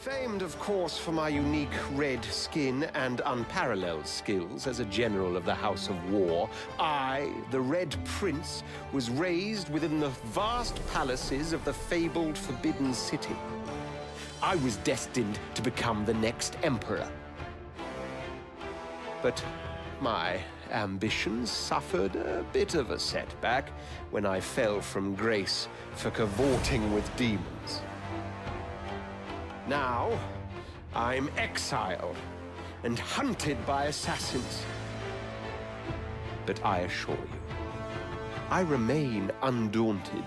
Famed, of course, for my unique red skin and unparalleled skills as a general of the House of War, I, the Red Prince, was raised within the vast palaces of the fabled Forbidden City. I was destined to become the next emperor. But my ambitions suffered a bit of a setback when I fell from grace for cavorting with demons. Now, I'm exiled and hunted by assassins. But I assure you, I remain undaunted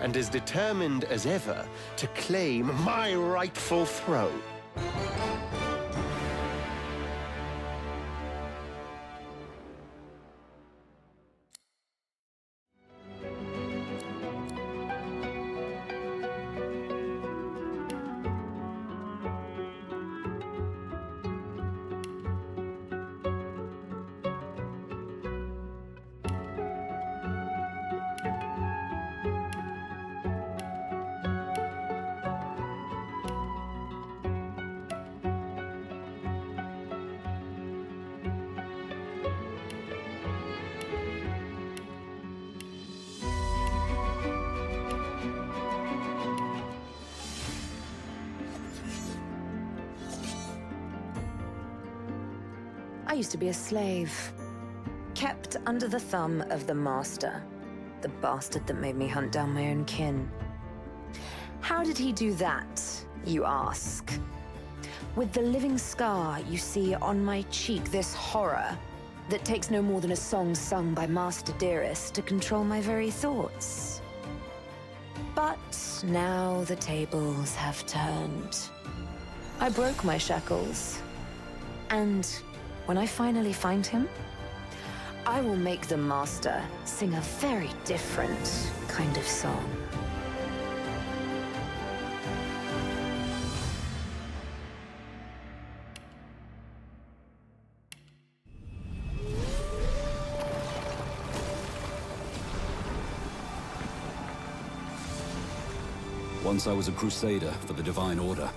and as determined as ever to claim my rightful throne. I used to be a slave, kept under the thumb of the master, the bastard that made me hunt down my own kin. How did he do that, you ask? With the living scar you see on my cheek, this horror that takes no more than a song sung by Master Dearest to control my very thoughts. But now the tables have turned. I broke my shackles, and when I finally find him, I will make the Master sing a very different kind of song. Once I was a crusader for the Divine Order.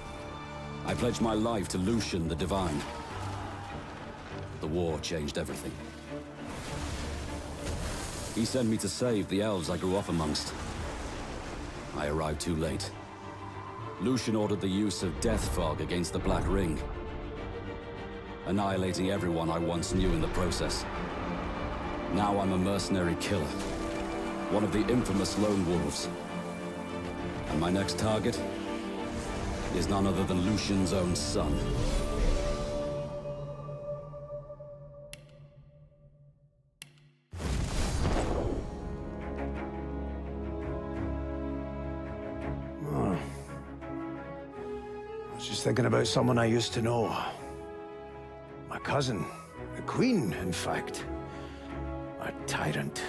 I pledged my life to Lucian the Divine. The war changed everything. He sent me to save the elves I grew up amongst. I arrived too late. Lucian ordered the use of death fog against the Black Ring, annihilating everyone I once knew in the process. Now I'm a mercenary killer, one of the infamous Lone Wolves. And my next target is none other than Lucian's own son. I was just thinking about someone I used to know. My cousin, the Queen, in fact. A tyrant.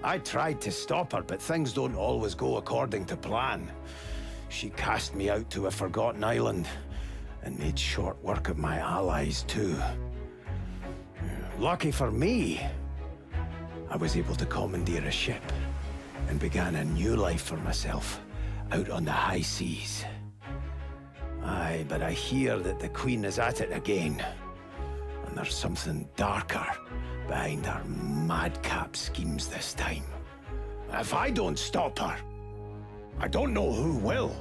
I tried to stop her, but things don't always go according to plan. She cast me out to a forgotten island, and made short work of my allies, too. Lucky for me, I was able to commandeer a ship, and began a new life for myself, out on the high seas. Aye, but I hear that the Queen is at it again, and there's something darker behind her madcap schemes this time. If I don't stop her, I don't know who will.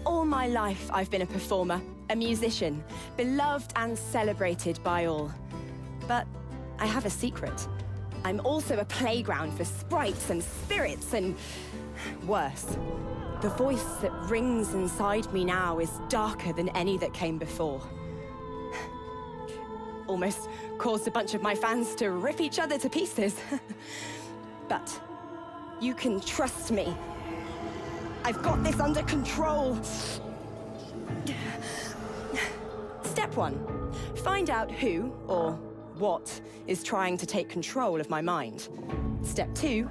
All my life, I've been a performer, a musician, beloved and celebrated by all. But I have a secret. I'm also a playground for sprites and spirits and worse. The voice that rings inside me now is darker than any that came before. Almost caused a bunch of my fans to rip each other to pieces. But you can trust me. I've got this under control. Step 1, find out who or what is trying to take control of my mind. Step 2,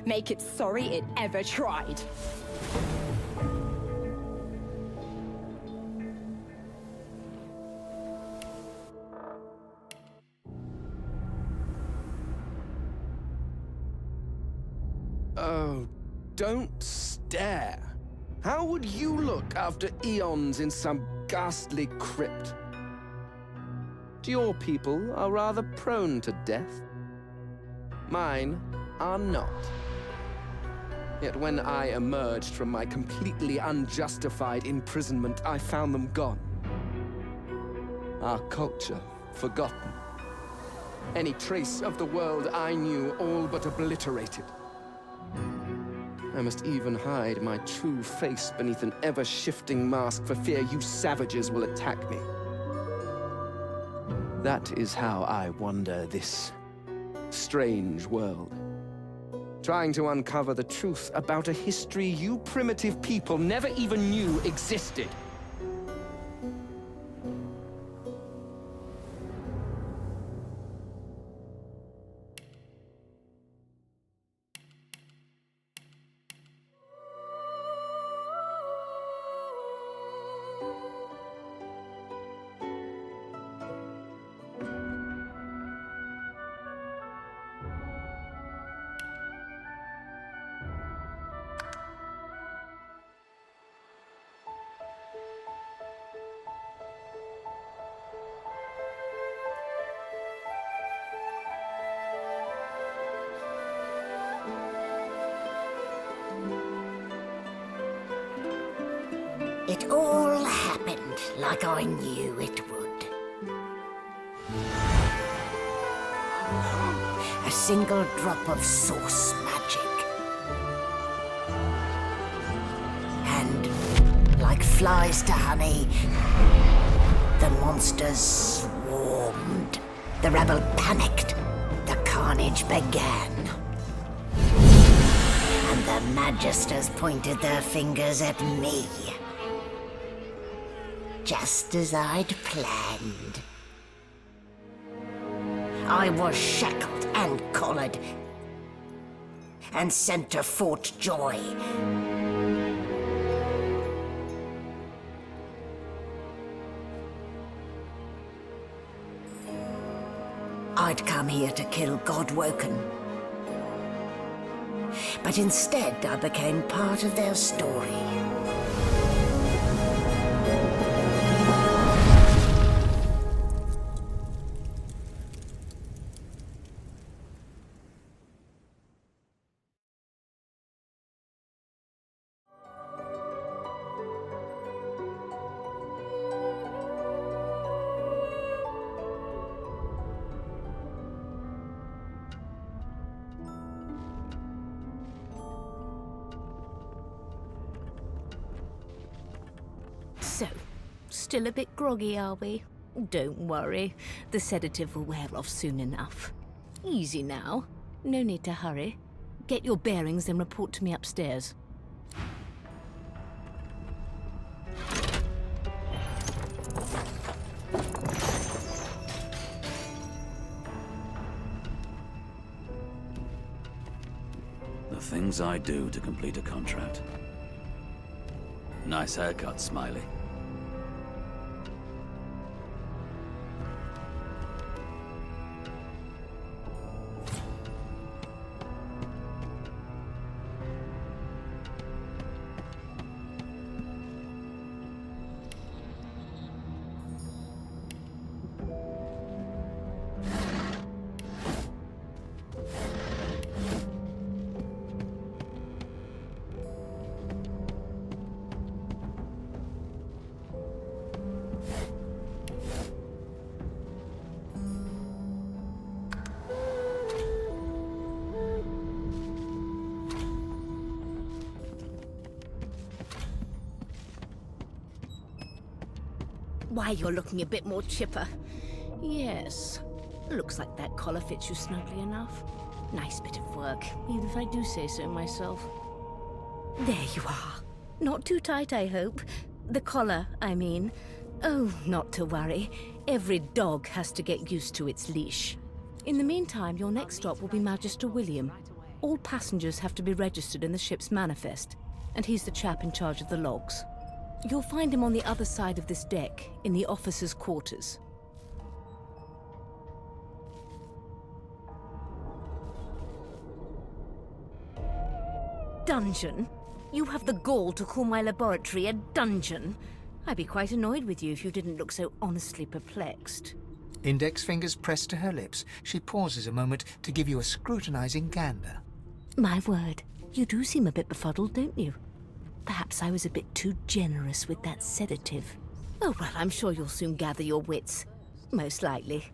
make it sorry it ever tried. Oh, don't stare. How would you look after eons in some ghastly crypt? Your people are rather prone to death. Mine are not. Yet when I emerged from my completely unjustified imprisonment, I found them gone. Our culture forgotten. Any trace of the world I knew all but obliterated. I must even hide my true face beneath an ever-shifting mask for fear you savages will attack me. That is how I wander this strange world. Trying to uncover the truth about a history you primitive people never even knew existed. It all happened like I knew it would. A single drop of source magic. And, like flies to honey, the monsters swarmed. The rebel panicked. The carnage began. And the Magisters pointed their fingers at me. Just as I'd planned. I was shackled and collared, and sent to Fort Joy. I'd come here to kill Godwoken. But instead I became part of their story. So, still a bit groggy, are we? Don't worry, the sedative will wear off soon enough. Easy now, no need to hurry. Get your bearings and report to me upstairs. The things I do to complete a contract. Nice haircut, Smiley. Why, you're looking a bit more chipper. Yes. Looks like that collar fits you snugly enough. Nice bit of work, even if I do say so myself. There you are. Not too tight, I hope. The collar, I mean. Oh, not to worry. Every dog has to get used to its leash. In the meantime, your next stop will be Magister William. All passengers have to be registered in the ship's manifest, and he's the chap in charge of the logs. You'll find him on the other side of this deck, in the officers' quarters. dungeon? You have the gall to call my laboratory a dungeon? I'd be quite annoyed with you if you didn't look so honestly perplexed. Index fingers pressed to her lips, she pauses a moment to give you a scrutinizing gander. My word, you do seem a bit befuddled, don't you? Perhaps I was a bit too generous with that sedative. Oh, well, I'm sure you'll soon gather your wits. Most likely.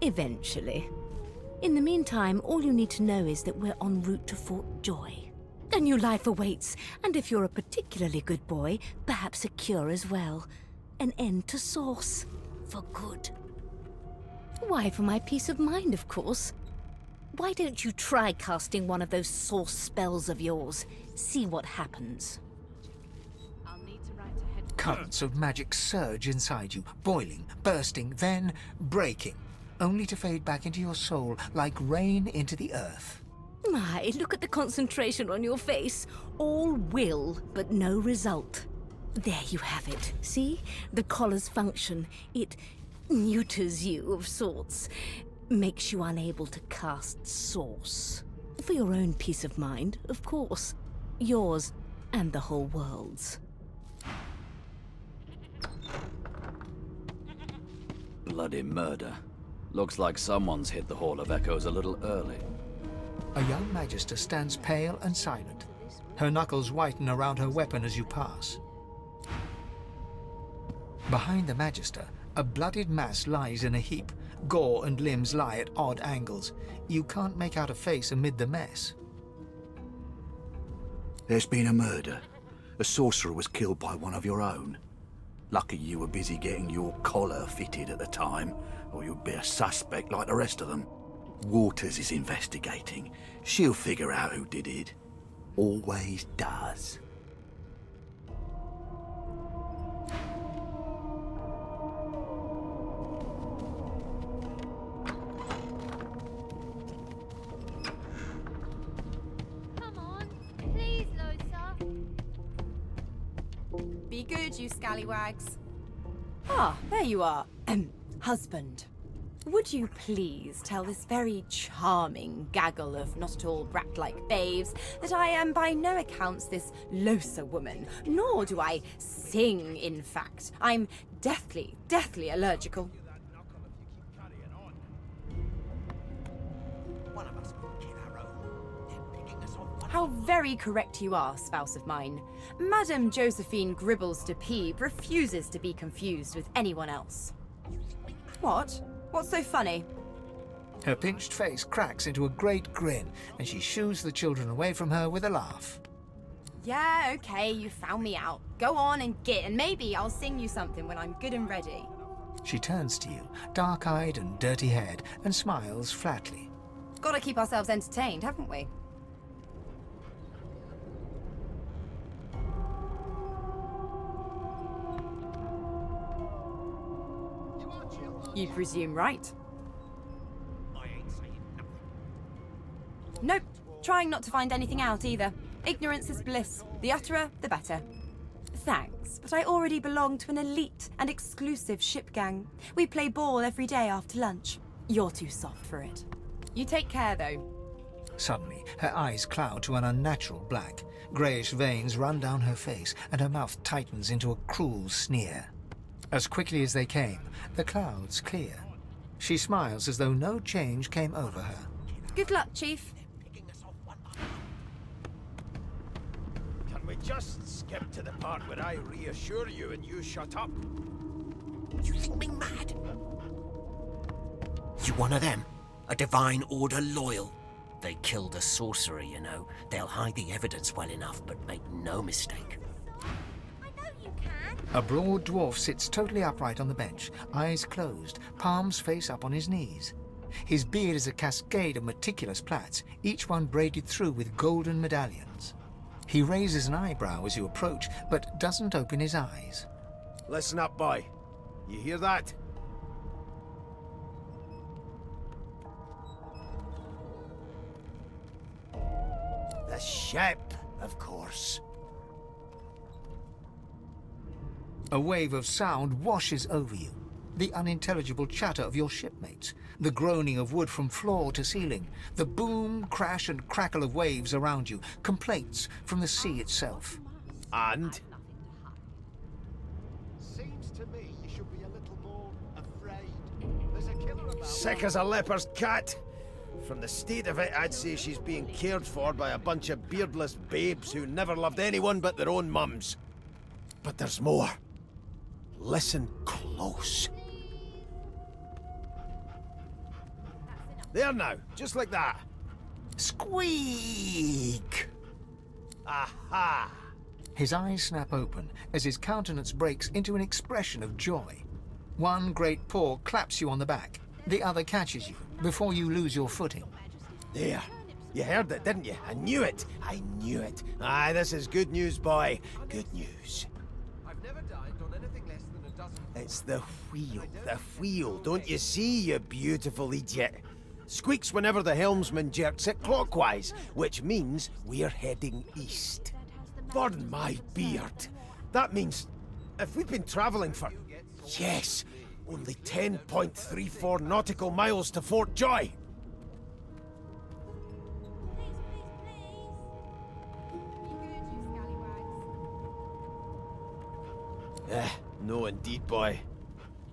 Eventually. In the meantime, all you need to know is that we're en route to Fort Joy. A new life awaits, and if you're a particularly good boy, perhaps a cure as well. An end to Source. For good. Why, for my peace of mind, of course. Why don't you try casting one of those Source spells of yours? See what happens. Currents of magic surge inside you, boiling, bursting, then breaking, only to fade back into your soul like rain into the earth. My, look at the concentration on your face. All will, but no result. There you have it. See? The collar's function. It neuters you of sorts. Makes you unable to cast Source. For your own peace of mind, of course. Yours and the whole world's. Bloody murder. Looks like someone's hit the Hall of Echoes a little early. A young magister stands pale and silent. Her knuckles whiten around her weapon as you pass. Behind the magister, a bloodied mass lies in a heap. Gore and limbs lie at odd angles. You can't make out a face amid the mess. There's been a murder. A sorcerer was killed by one of your own. Lucky you were busy getting your collar fitted at the time, or you'd be a suspect like the rest of them. Waters is investigating. She'll figure out who did it. Always does. Come on, please, Lothar. Be good, you scallywags. Ah, there you are. Husband. Would you please tell this very charming gaggle of not-at-all brat-like babes that I am by no accounts this Losa woman, nor do I sing, in fact. I'm deathly allergical. How very correct you are, spouse of mine. Madame Josephine Gribbles de Peeb refuses to be confused with anyone else. What? What's so funny? Her pinched face cracks into a great grin, and she shoos the children away from her with a laugh. Yeah, okay, you found me out. Go on and git, and maybe I'll sing you something when I'm good and ready. She turns to you, dark-eyed and dirty-haired, and smiles flatly. Gotta keep ourselves entertained, haven't we? You presume right. Nope. Trying not to find anything out either. Ignorance is bliss. The utterer, the better. Thanks, but I already belong to an elite and exclusive ship gang. We play ball every day after lunch. You're too soft for it. You take care, though. Suddenly, her eyes cloud to an unnatural black. Greyish veins run down her face, and her mouth tightens into a cruel sneer. As quickly as they came, the clouds clear. She smiles as though no change came over her. Good luck, Chief. Can we just skip to the part where I reassure you and you shut up? You think me mad? You one of them? A Divine Order loyal? They killed a sorcerer, you know. They'll hide the evidence well enough, but make no mistake. A broad dwarf sits totally upright on the bench, eyes closed, palms face up on his knees. His beard is a cascade of meticulous plaits, each one braided through with golden medallions. He raises an eyebrow as you approach, but doesn't open his eyes. Listen up, boy. You hear that? The ship, of course. A wave of sound washes over you. The unintelligible chatter of your shipmates, the groaning of wood from floor to ceiling, the boom, crash and crackle of waves around you, complaints from the sea itself. And? Seems to me you should be a little more afraid. There's a killer about. Sick as a leper's cat. From the state of it, I'd say she's being cared for by a bunch of beardless babes who never loved anyone but their own mums. But there's more. Listen close. There now, just like that. Squeak! Aha! His eyes snap open as his countenance breaks into an expression of joy. One great paw claps you on the back. The other catches you before you lose your footing. There. You heard it, didn't you? I knew it. I knew it. Aye, this is good news, boy. Good news. I've never dined on anything less than a dozen. It's the wheel. The wheel. Don't you see, you beautiful idiot? Squeaks whenever the helmsman jerks it clockwise, which means we're heading east. Pardon my beard. That means if we've been traveling for, yes, only 10.34 nautical miles to Fort Joy. No indeed, boy.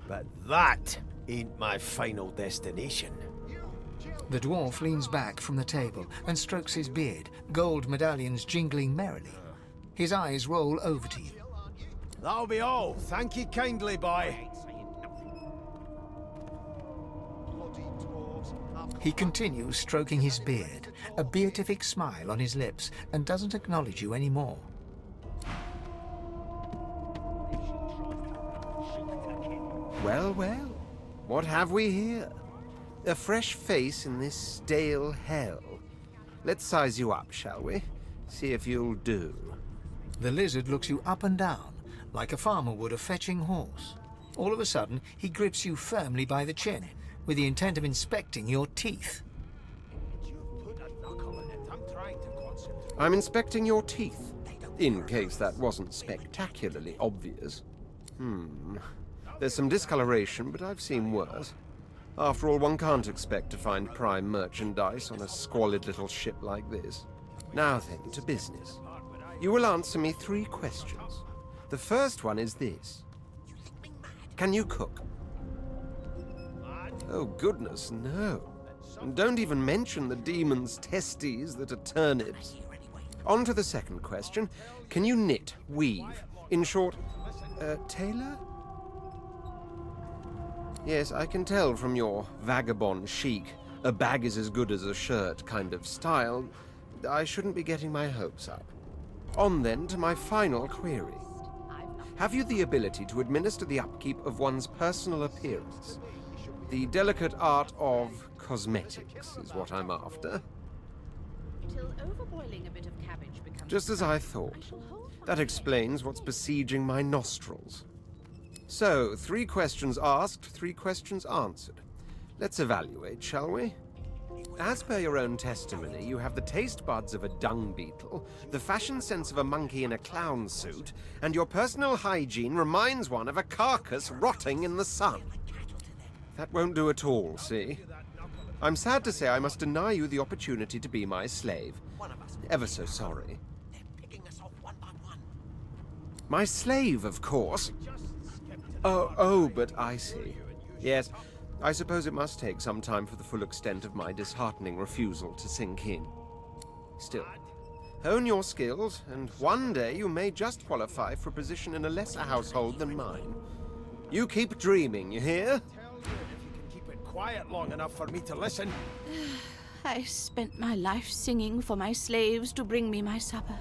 But that ain't my final destination. The dwarf leans back from the table and strokes his beard, gold medallions jingling merrily. His eyes roll over to you. That'll be all. Thank you kindly, boy. He continues stroking his beard, a beatific smile on his lips, and doesn't acknowledge you anymore. Well, well, what have we here? A fresh face in this stale hell. Let's size you up, shall we? See if you'll do. The lizard looks you up and down, like a farmer would a fetching horse. All of a sudden, he grips you firmly by the chin, with the intent of inspecting your teeth. I'm inspecting your teeth, in case that wasn't spectacularly obvious. There's some discoloration, but I've seen worse. After all, one can't expect to find prime merchandise on a squalid little ship like this. Now then, to business. You will answer me 3 questions. The first one is this. Can you cook? Oh, goodness, no. And don't even mention the demon's testes that are turnips. On to the second question. Can you knit, weave? In short, tailor? Yes, I can tell from your vagabond chic, a bag is as good as a shirt kind of style. I shouldn't be getting my hopes up. On then to my final query. Have you the ability to administer the upkeep of one's personal appearance? The delicate art of cosmetics is what I'm after. Just as I thought. That explains what's besieging my nostrils. So, 3 questions asked, 3 questions answered. Let's evaluate, shall we? As per your own testimony, you have the taste buds of a dung beetle, the fashion sense of a monkey in a clown suit, and your personal hygiene reminds one of a carcass rotting in the sun. That won't do at all, see? I'm sad to say I must deny you the opportunity to be my slave. Ever so sorry. My slave, of course. Oh, but I see. Yes, I suppose it must take some time for the full extent of my disheartening refusal to sink in. Still, hone your skills, and one day you may just qualify for a position in a lesser household than mine. You keep dreaming, you hear? If you can keep it quiet long enough for me to listen. I spent my life singing for my slaves to bring me my supper.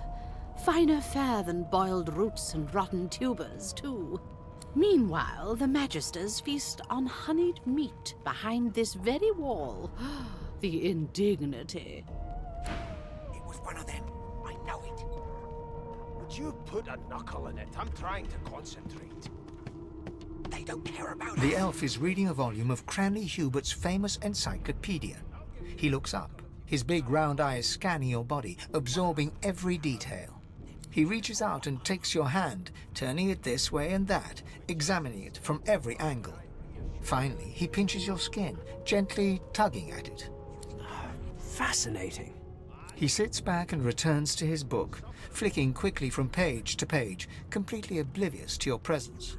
Finer fare than boiled roots and rotten tubers, too. Meanwhile, the Magisters feast on honeyed meat behind this very wall. The indignity. It was one of them. I know it. Would you put a knuckle in it? I'm trying to concentrate. They don't care about The us. elf is reading a volume of Cranley Hubert's famous encyclopedia. He looks up, his big round eyes scanning your body, absorbing every detail. He reaches out and takes your hand, turning it this way and that, examining it from every angle. Finally, he pinches your skin, gently tugging at it. Fascinating. He sits back and returns to his book, flicking quickly from page to page, completely oblivious to your presence.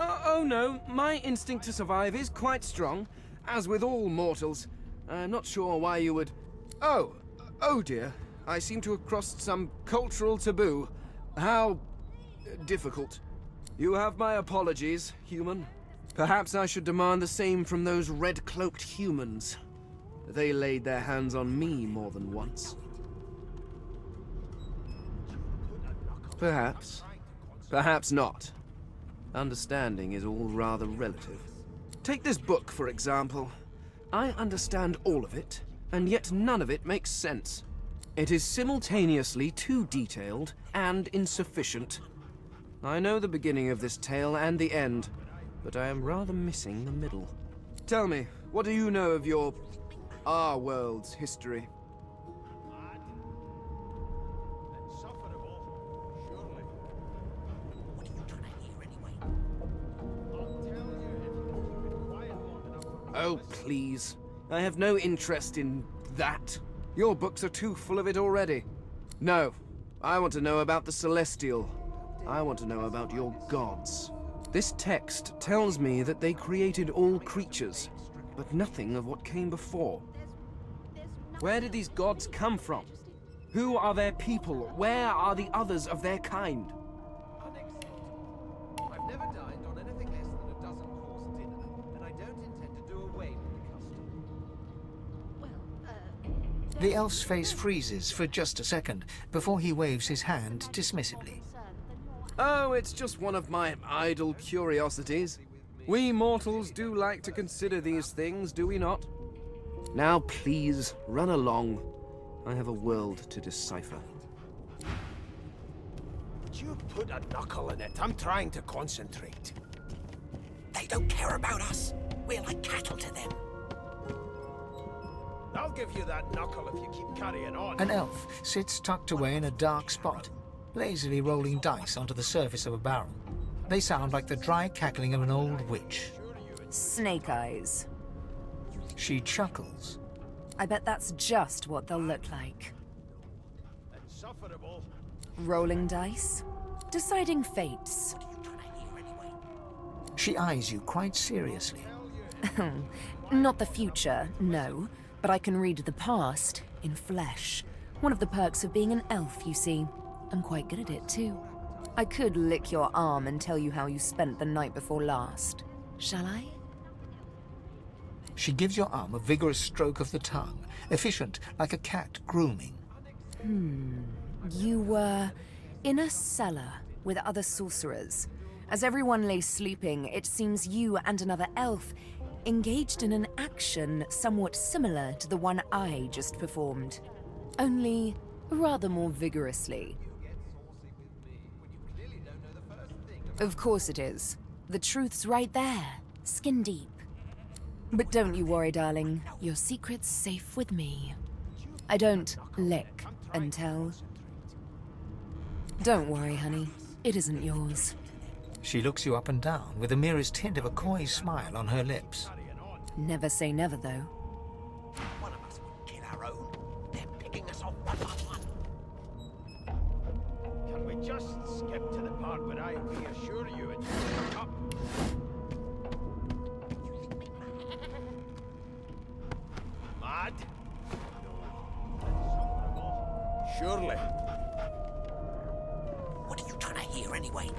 Oh no, my instinct to survive is quite strong, as with all mortals. I'm not sure why you would... Oh dear. I seem to have crossed some cultural taboo. How... difficult. You have my apologies, human. Perhaps I should demand the same from those red-cloaked humans. They laid their hands on me more than once. Perhaps. Perhaps not. Understanding is all rather relative. Take this book, for example. I understand all of it, and yet none of it makes sense. It is simultaneously too detailed and insufficient. I know the beginning of this tale and the end, but I am rather missing the middle. Tell me, what do you know of our world's history? Oh, please. I have no interest in that. Your books are too full of it already. No, I want to know about the Celestial. I want to know about your gods. This text tells me that they created all creatures, but nothing of what came before. Where did these gods come from? Who are their people? Where are the others of their kind? I've never dined on anything less than a dozen-course dinner, and I don't intend to do away with the custom. The elf's face freezes for just a second before he waves his hand dismissively. Oh, it's just one of my idle curiosities. We mortals do like to consider these things, do we not? Now please, run along. I have a world to decipher. Would you put a knuckle in it? I'm trying to concentrate. They don't care about us. We're like cattle to them. I'll give you that knuckle if you keep carrying on. An elf sits tucked away in a dark spot, lazily rolling dice onto the surface of a barrel. They sound like the dry cackling of an old witch. Snake eyes. She chuckles. I bet that's just what they'll look like. Insufferable. Rolling dice. Deciding fates. She eyes you quite seriously. Not the future, no. But I can read the past in flesh. One of the perks of being an elf, you see. I'm quite good at it, too. I could lick your arm and tell you how you spent the night before last. Shall I? She gives your arm a vigorous stroke of the tongue, efficient like a cat grooming. You were in a cellar with other sorcerers. As everyone lay sleeping, it seems you and another elf engaged in an action somewhat similar to the one I just performed. Only rather more vigorously. Of course it is. The truth's right there, skin deep. But don't you worry, darling. Your secret's safe with me. I don't lick and tell. Don't worry, honey. It isn't yours. She looks you up and down with the merest hint of a coy smile on her lips. Never say never, though. One of us would kill our own. They're picking us off one by one. Can we just skip to the part where I reassure you and you shut up? Mad? Surely. What are you trying to hear anyway?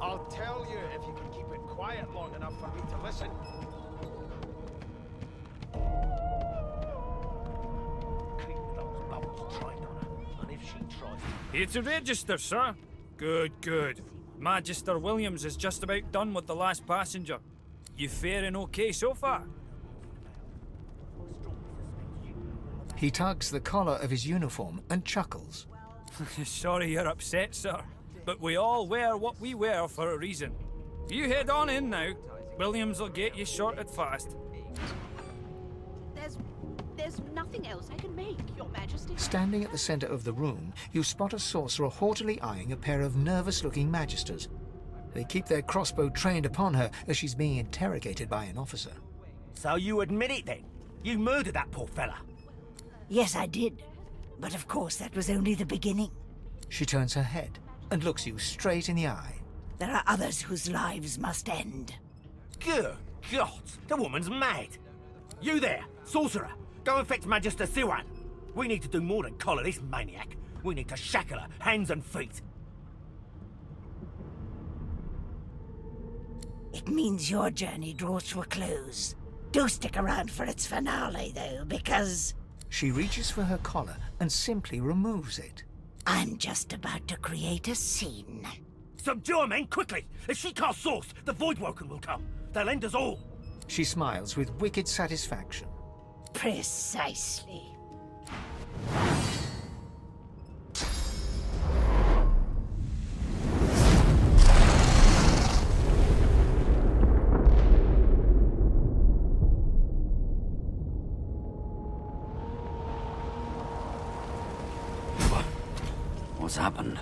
I'll tell you if you can keep it quiet long enough for me to listen. Keep those bubbles tried on her, and if she tries... Here to register, sir. Good, good. Magister Williams is just about done with the last passenger. You faring okay so far? He tugs the collar of his uniform and chuckles. Sorry you're upset, sir. But we all wear what we wear for a reason. You head on in now. Williams will get you sorted fast. There's nothing else I can make, Your Majesty. Standing at the center of the room, you spot a sorcerer haughtily eyeing a pair of nervous-looking magisters. They keep their crossbow trained upon her as she's being interrogated by an officer. So you admit it then? You murdered that poor fella? Yes, I did. But of course, that was only the beginning. She turns her head and looks you straight in the eye. There are others whose lives must end. Good God, the woman's mad. You there, sorcerer, go and fetch Magister Siwan. We need to do more than collar this maniac. We need to shackle her, hands and feet. It means your journey draws to a close. Do stick around for its finale, though, because... She reaches for her collar and simply removes it. I'm just about to create a scene. Subdue her, men, quickly! If she casts Source, the Voidwoken will come. They'll end us all. She smiles with wicked satisfaction. Precisely. What's happened?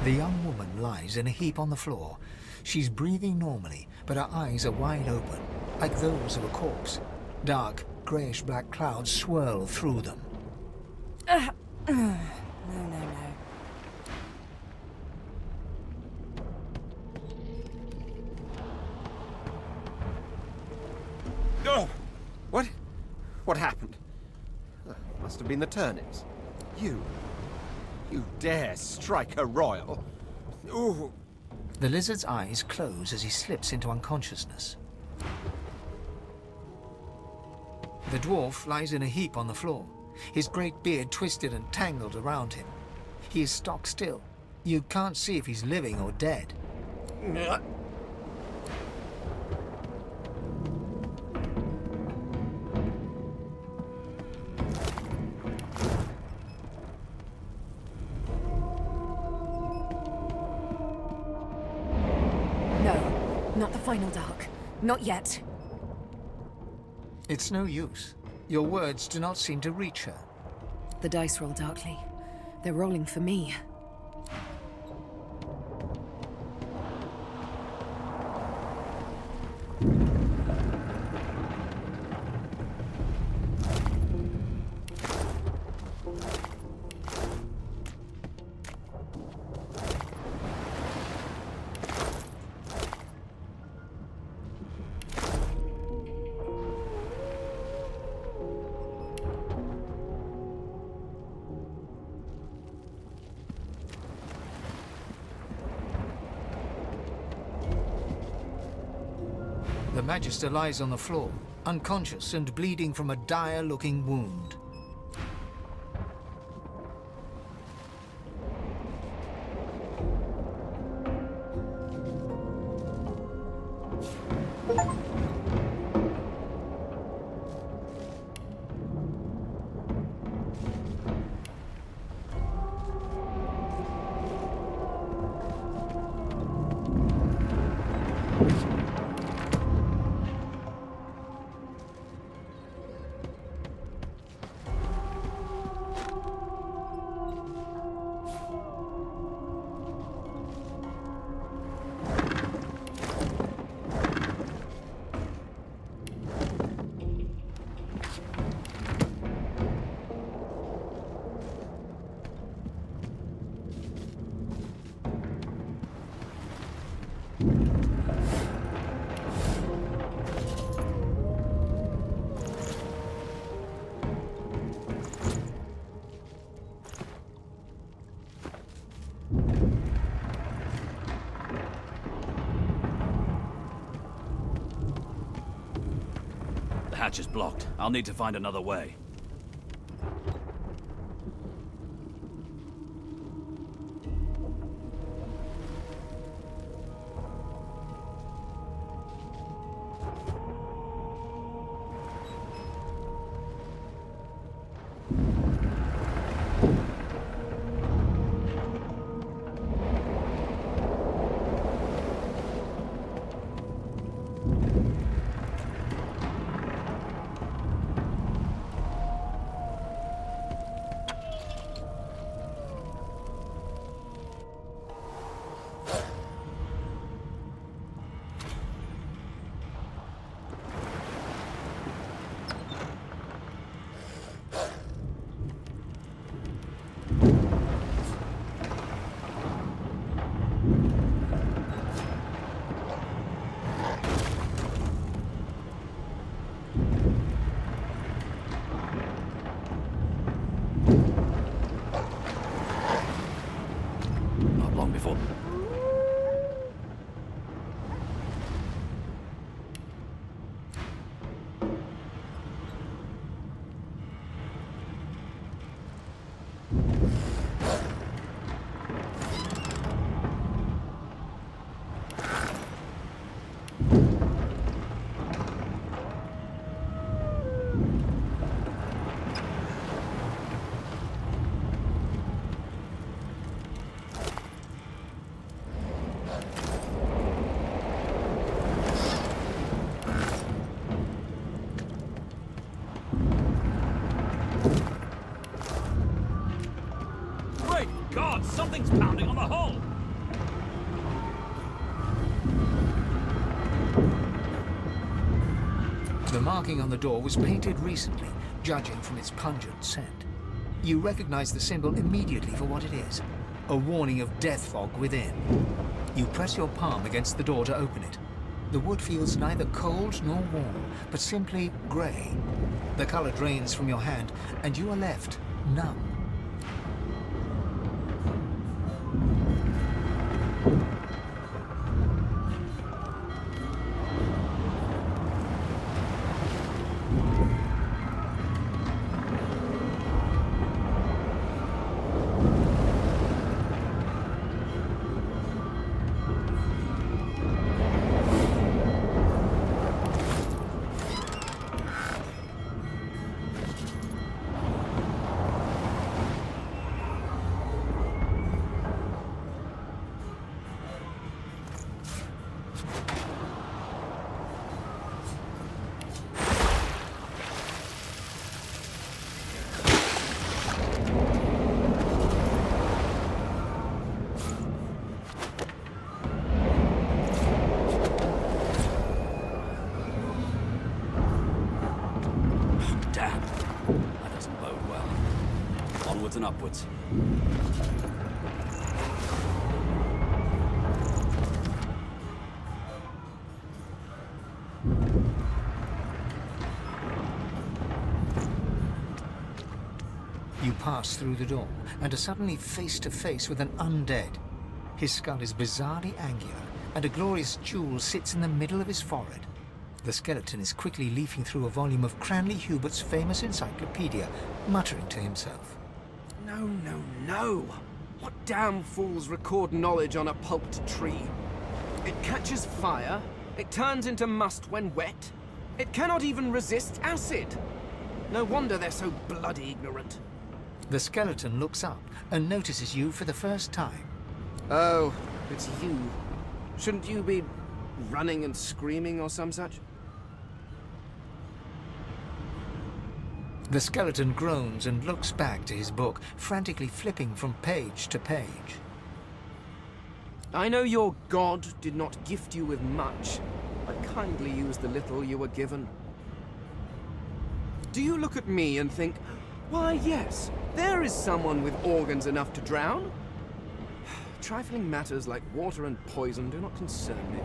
The young woman lies in a heap on the floor. She's breathing normally, but her eyes are wide open, like those of a corpse. Dark, greyish-black clouds swirl through them. No. Oh! What happened? Must have been the turnips. You dare strike a royal? Ooh! The lizard's eyes close as he slips into unconsciousness. The dwarf lies in a heap on the floor, his great beard twisted and tangled around him. He is stock still. You can't see if he's living or dead. Not the final dark. Not yet. It's no use. Your words do not seem to reach her. The dice roll darkly. They're rolling for me. The Magister lies on the floor, unconscious and bleeding from a dire-looking wound. The hatch is blocked. I'll need to find another way. Something's pounding on the hull! The marking on the door was painted recently, judging from its pungent scent. You recognize the symbol immediately for what it is, a warning of death fog within. You press your palm against the door to open it. The wood feels neither cold nor warm, but simply grey. The color drains from your hand, and you are left numb. And upwards. You pass through the door and are suddenly face to face with an undead. His skull is bizarrely angular, and a glorious jewel sits in the middle of his forehead. The skeleton is quickly leafing through a volume of Cranley Hubert's famous encyclopedia, muttering to himself. No, no, no! What damn fools record knowledge on a pulped tree? It catches fire, it turns into must when wet, it cannot even resist acid! No wonder they're so bloody ignorant. The skeleton looks up and notices you for the first time. Oh, it's you. Shouldn't you be running and screaming or some such? The skeleton groans and looks back to his book, frantically flipping from page to page. I know your god did not gift you with much, but kindly use the little you were given. Do you look at me and think, why yes, there is someone with organs enough to drown? Trifling matters like water and poison do not concern me.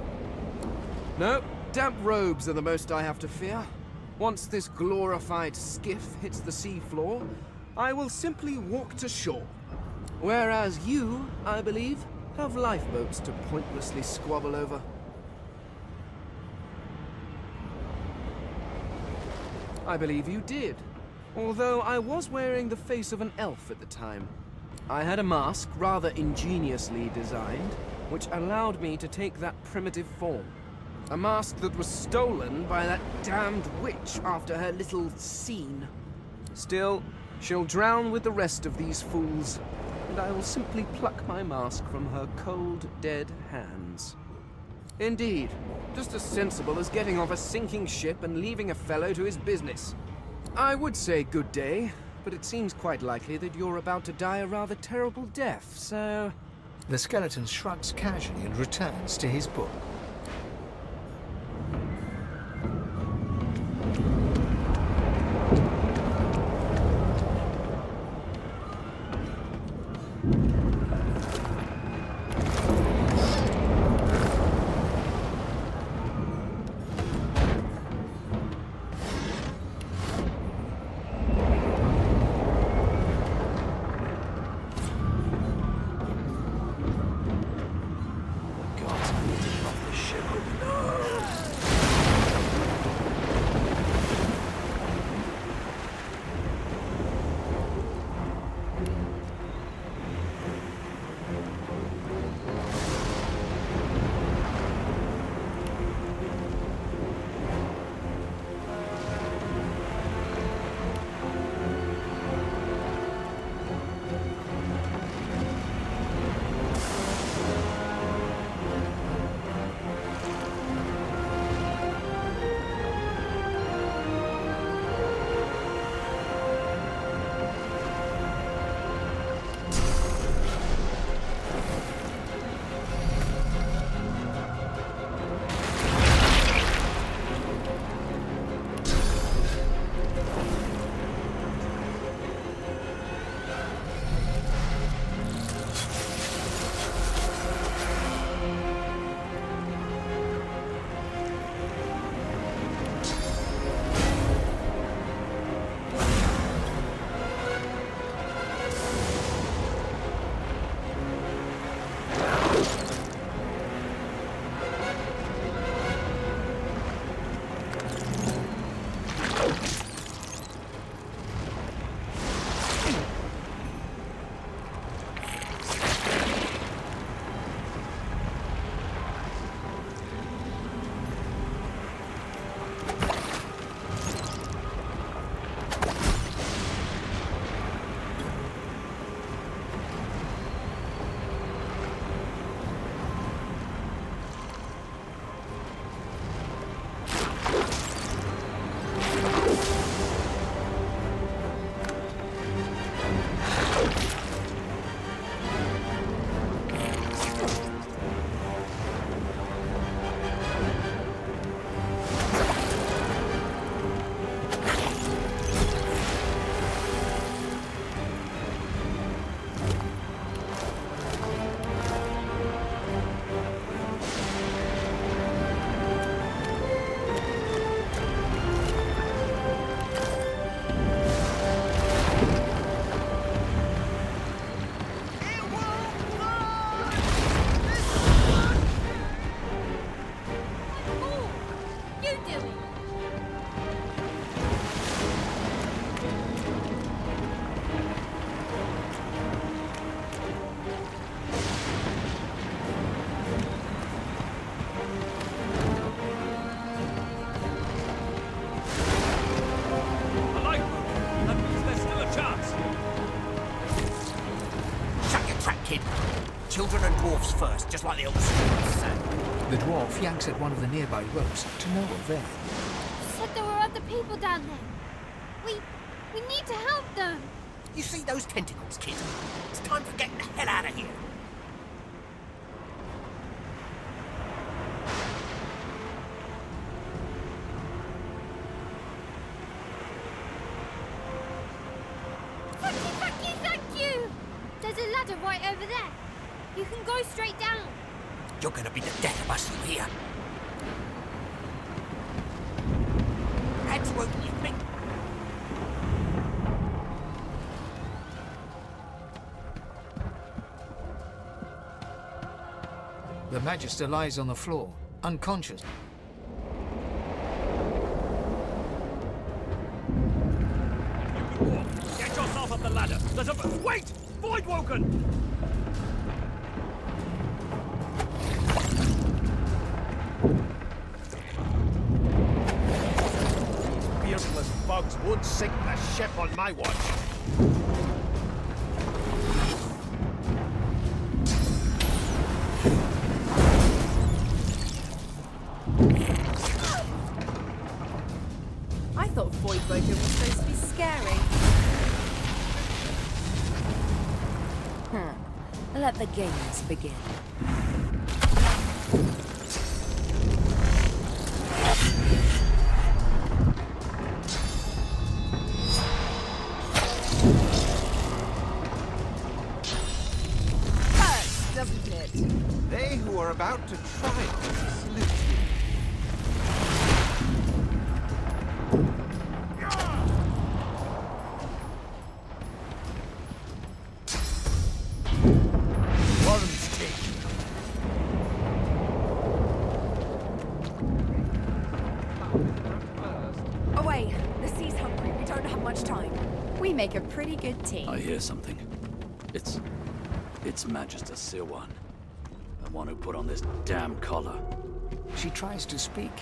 No, damp robes are the most I have to fear. Once this glorified skiff hits the sea floor, I will simply walk to shore. Whereas you, I believe, have lifeboats to pointlessly squabble over. I believe you did. Although I was wearing the face of an elf at the time. I had a mask, rather ingeniously designed, which allowed me to take that primitive form. A mask that was stolen by that damned witch after her little scene. Still, she'll drown with the rest of these fools, and I will simply pluck my mask from her cold, dead hands. Indeed, just as sensible as getting off a sinking ship and leaving a fellow to his business. I would say good day, but it seems quite likely that you're about to die a rather terrible death, so... The skeleton shrugs casually and returns to his book. Children and dwarfs first, just like the old school. The dwarf yanks at one of the nearby ropes to no avail. You said there were other people down there. We need to help them. You see those tentacles, kid? It's time for getting the hell out of here. Thank you! There's a ladder right over there. You can go straight down. You're gonna be the death of us, you hear? Heads won't leave me. The Magister lies on the floor, unconscious. up the ladder. There's a... Wait! Voidwoken! These beardless bugs won't sink the ship on my watch. I thought Voidwoken was supposed to be scary. Let the games begin. Hurts, doesn't it? They who are about to triumph salute you. Worm's take. Away! The sea's hungry. We don't have much time. We make a pretty good team. I hear something. It's Magister Siwan. The one who put on this damn collar. She tries to speak,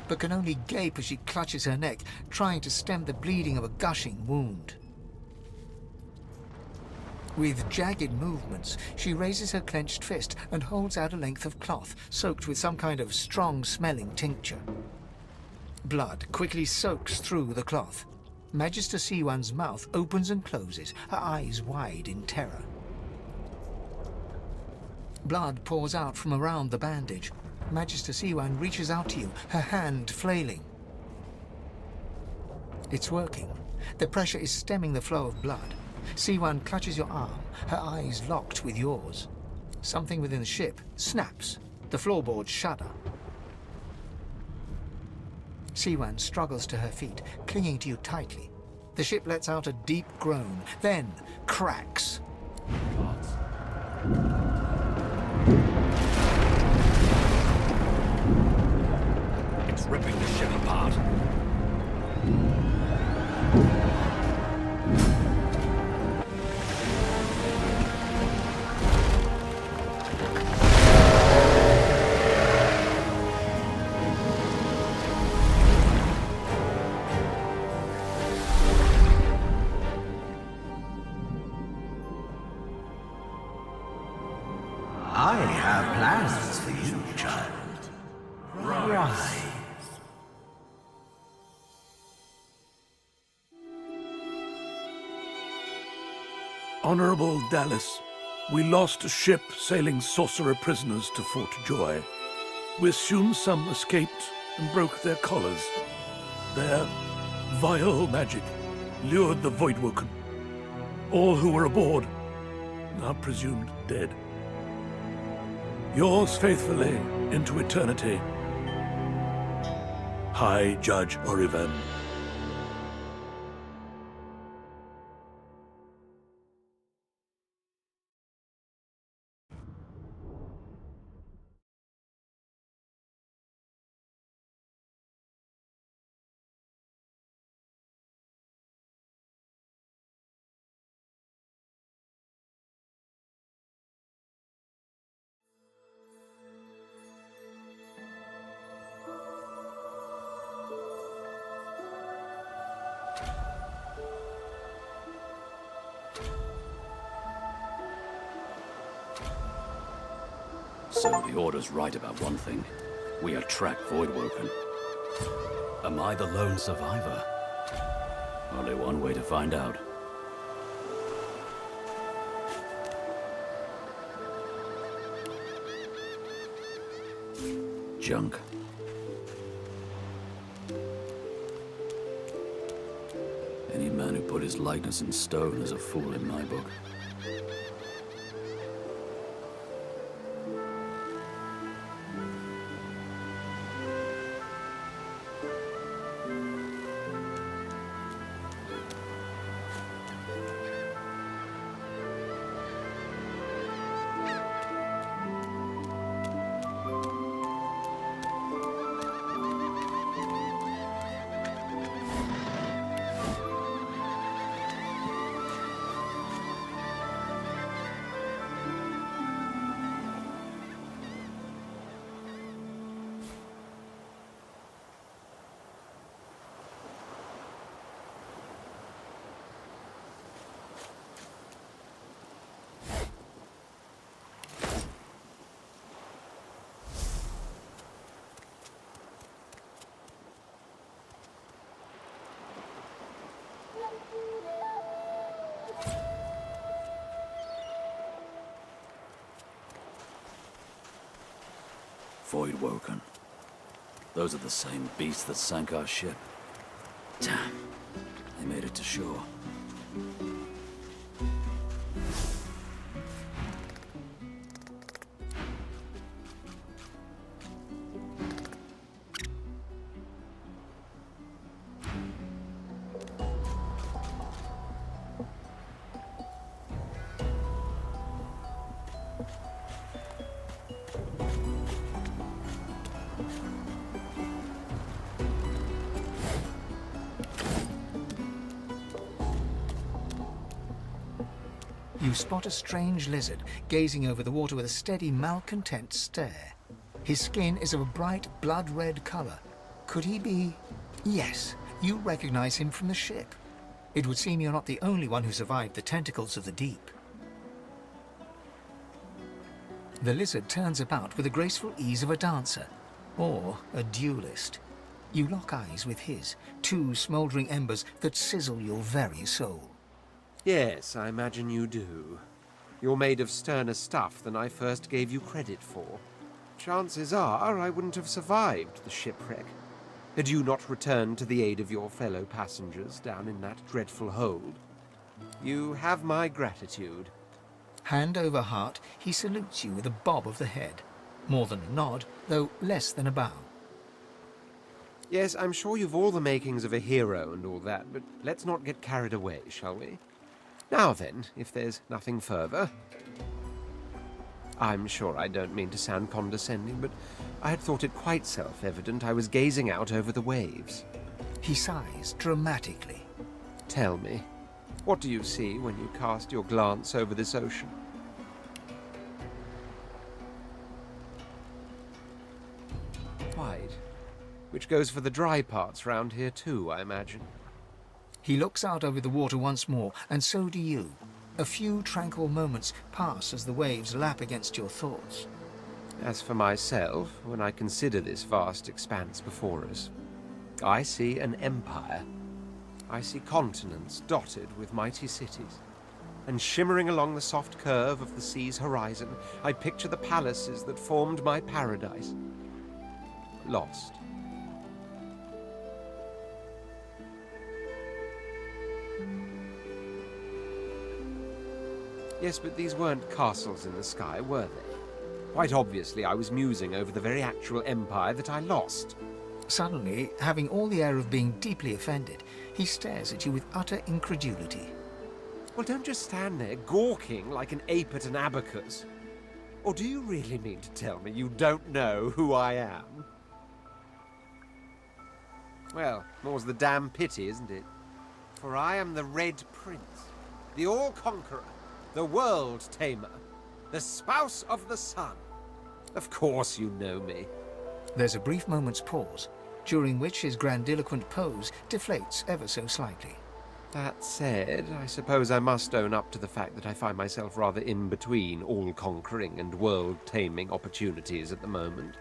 but can only gape as she clutches her neck, trying to stem the bleeding of a gushing wound. With jagged movements, she raises her clenched fist and holds out a length of cloth, soaked with some kind of strong-smelling tincture. Blood quickly soaks through the cloth. Magister Siwan's mouth opens and closes, her eyes wide in terror. Blood pours out from around the bandage. Magister Siwan reaches out to you, her hand flailing. It's working. The pressure is stemming the flow of blood. Siwan clutches your arm, her eyes locked with yours. Something within the ship snaps. The floorboards shudder. Siwan struggles to her feet, clinging to you tightly. The ship lets out a deep groan, then cracks. It's ripping the ship apart. I have plans for you, child. Rise. Honorable Dallas, we lost a ship sailing sorcerer prisoners to Fort Joy. We assume some escaped and broke their collars. Their vile magic lured the Voidwoken. All who were aboard are presumed dead. Yours faithfully into eternity, High Judge Oriven. So the Order's right about one thing. We attract Voidwoken. Am I the lone survivor? Only one way to find out. Junk. Any man who put his likeness in stone is a fool in my book. Voidwoken. Those are the same beasts that sank our ship. Damn. They made it to shore. You spot a strange lizard gazing over the water with a steady, malcontent stare. His skin is of a bright, blood-red color. Could he be... Yes, you recognize him from the ship. It would seem you're not the only one who survived the tentacles of the deep. The lizard turns about with the graceful ease of a dancer, or a duelist. You lock eyes with his, two smoldering embers that sizzle your very soul. Yes, I imagine you do. You're made of sterner stuff than I first gave you credit for. Chances are I wouldn't have survived the shipwreck had you not returned to the aid of your fellow passengers down in that dreadful hold. You have my gratitude. Hand over heart, he salutes you with a bob of the head. More than a nod, though less than a bow. Yes, I'm sure you've all the makings of a hero and all that, but let's not get carried away, shall we? Now then, if there's nothing further... I'm sure I don't mean to sound condescending, but I had thought it quite self-evident I was gazing out over the waves. He sighs dramatically. Tell me, what do you see when you cast your glance over this ocean? White. Which goes for the dry parts round here too, I imagine. He looks out over the water once more, and so do you. A few tranquil moments pass as the waves lap against your thoughts. As for myself, when I consider this vast expanse before us, I see an empire. I see continents dotted with mighty cities. And shimmering along the soft curve of the sea's horizon, I picture the palaces that formed my paradise. Lost. Yes, but these weren't castles in the sky, were they? Quite obviously, I was musing over the very actual empire that I lost. Suddenly, having all the air of being deeply offended, he stares at you with utter incredulity. Well, don't just stand there gawking like an ape at an abacus. Or do you really mean to tell me you don't know who I am? Well, more's the damn pity, isn't it? For I am the Red Prince, the All-Conqueror, the World Tamer, the Spouse of the Sun. Of course you know me. There's a brief moment's pause, during which his grandiloquent pose deflates ever so slightly. That said, I suppose I must own up to the fact that I find myself rather in between all-conquering and world-taming opportunities at the moment.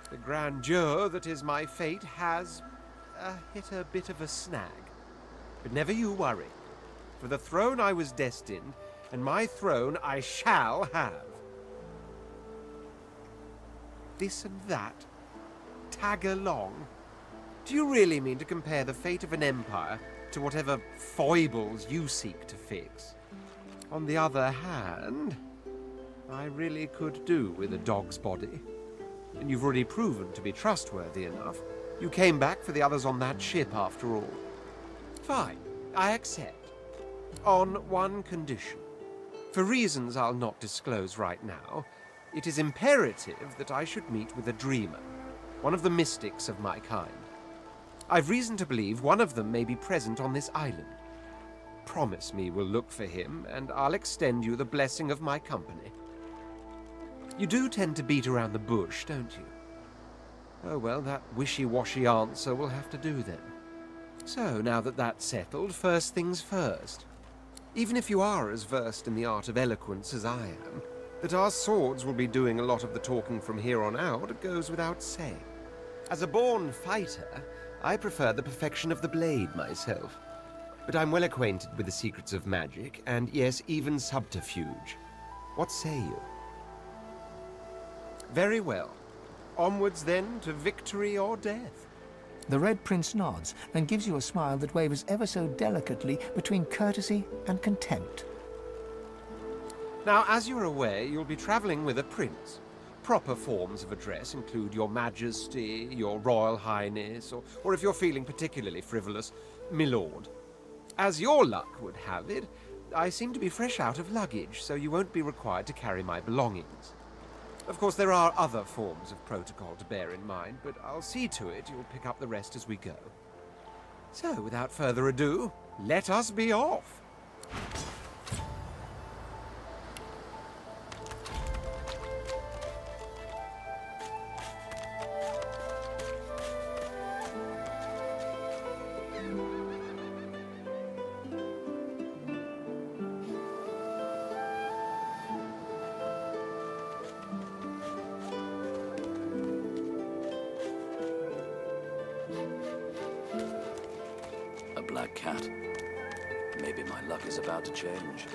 The grandeur that is my fate has hit a bit of a snag. But never you worry. For the throne I was destined, and my throne I shall have. This and that. Tag along. Do you really mean to compare the fate of an empire to whatever foibles you seek to fix? On the other hand, I really could do with a dog's body. And you've already proven to be trustworthy enough. You came back for the others on that ship, after all. Fine, I accept. On one condition. For reasons I'll not disclose right now, it is imperative that I should meet with a dreamer, one of the mystics of my kind. I've reason to believe one of them may be present on this island. Promise me we'll look for him, and I'll extend you the blessing of my company. You do tend to beat around the bush, don't you? Oh well, that wishy-washy answer will have to do then. So, now that that's settled, first things first. Even if you are as versed in the art of eloquence as I am, that our swords will be doing a lot of the talking from here on out goes without saying. As a born fighter, I prefer the perfection of the blade myself. But I'm well acquainted with the secrets of magic, and yes, even subterfuge. What say you? Very well. Onwards then to victory or death. The Red Prince nods and gives you a smile that wavers ever so delicately between courtesy and contempt. Now, as you're aware, you'll be traveling with a prince. Proper forms of address include Your Majesty, Your Royal Highness, or if you're feeling particularly frivolous, My Lord. As your luck would have it, I seem to be fresh out of luggage, so you won't be required to carry my belongings. Of course, there are other forms of protocol to bear in mind, but I'll see to it you'll pick up the rest as we go. So, without further ado, let us be off. Black cat. Maybe my luck is about to change.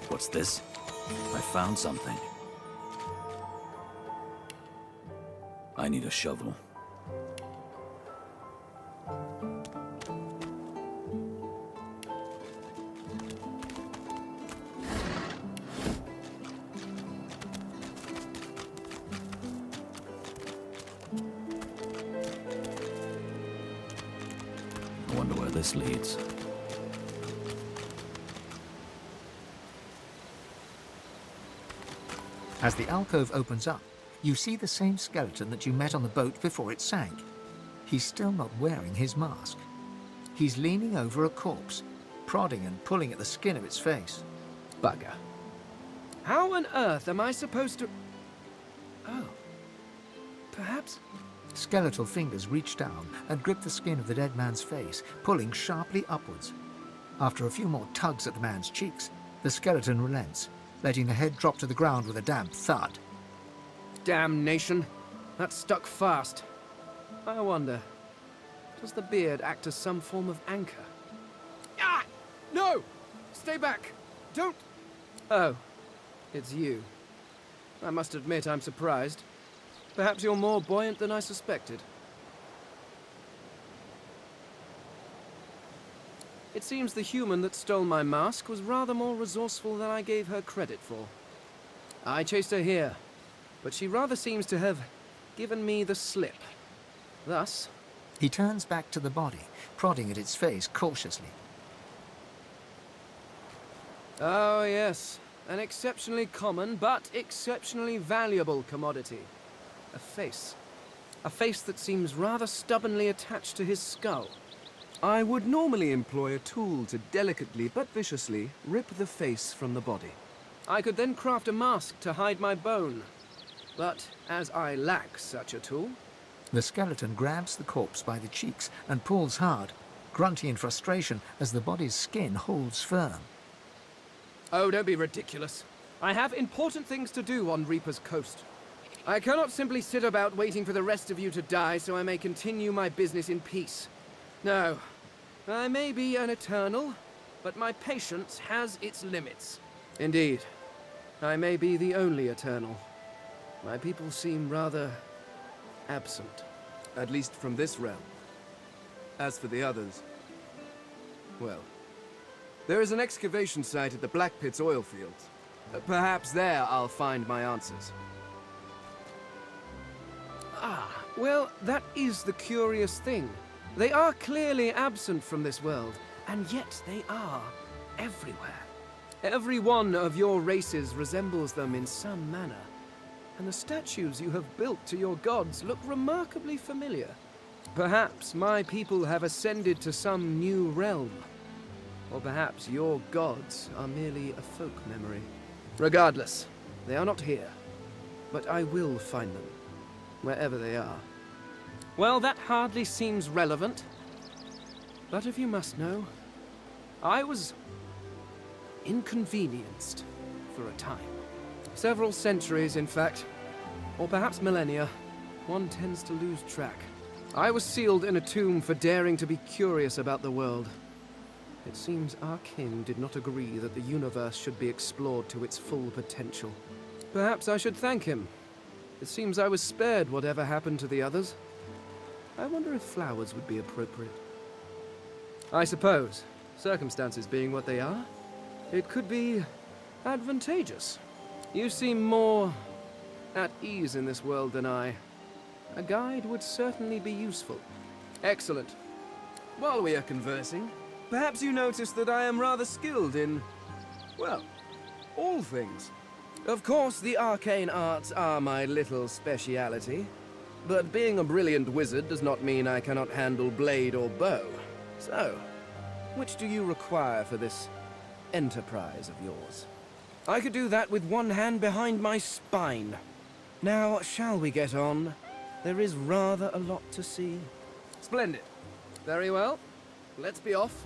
What's this? I found something. I need a shovel. This leads. As the alcove opens up, you see the same skeleton that you met on the boat before it sank. He's still not wearing his mask. He's leaning over a corpse, prodding and pulling at the skin of its face. Bugger. How on earth am I supposed to... Oh. Perhaps... Skeletal fingers reach down and grip the skin of the dead man's face, pulling sharply upwards. After a few more tugs at the man's cheeks, the skeleton relents, letting the head drop to the ground with a damp thud. Damnation! That stuck fast. I wonder, does the beard act as some form of anchor? Ah! No! Stay back! Don't... Oh, it's you. I must admit I'm surprised. Perhaps you're more buoyant than I suspected. It seems the human that stole my mask was rather more resourceful than I gave her credit for. I chased her here, but she rather seems to have given me the slip. Thus... He turns back to the body, prodding at its face cautiously. Oh, yes. An exceptionally common, but exceptionally valuable commodity. A face. A face that seems rather stubbornly attached to his skull. I would normally employ a tool to delicately but viciously rip the face from the body. I could then craft a mask to hide my bone. But as I lack such a tool... The skeleton grabs the corpse by the cheeks and pulls hard, grunting in frustration as the body's skin holds firm. Oh, don't be ridiculous. I have important things to do on Reaper's Coast. I cannot simply sit about waiting for the rest of you to die so I may continue my business in peace. No, I may be an eternal, but my patience has its limits. Indeed, I may be the only eternal. My people seem rather absent, at least from this realm. As for the others, well, there is an excavation site at the Black Pit's oil fields. Perhaps there I'll find my answers. Ah, well, that is the curious thing. They are clearly absent from this world, and yet they are everywhere. Every one of your races resembles them in some manner, and the statues you have built to your gods look remarkably familiar. Perhaps my people have ascended to some new realm, or perhaps your gods are merely a folk memory. Regardless, they are not here, but I will find them. Wherever they are. Well, that hardly seems relevant. But if you must know, I was inconvenienced for a time. Several centuries, in fact. Or perhaps millennia. One tends to lose track. I was sealed in a tomb for daring to be curious about the world. It seems our king did not agree that the universe should be explored to its full potential. Perhaps I should thank him. It seems I was spared whatever happened to the others. I wonder if flowers would be appropriate. I suppose, circumstances being what they are, it could be advantageous. You seem more at ease in this world than I. A guide would certainly be useful. Excellent. While we are conversing, perhaps you notice that I am rather skilled in, well, all things. Of course, the arcane arts are my little speciality, but being a brilliant wizard does not mean I cannot handle blade or bow. So, which do you require for this enterprise of yours? I could do that with one hand behind my spine. Now, shall we get on? There is rather a lot to see. Splendid. Very well. Let's be off.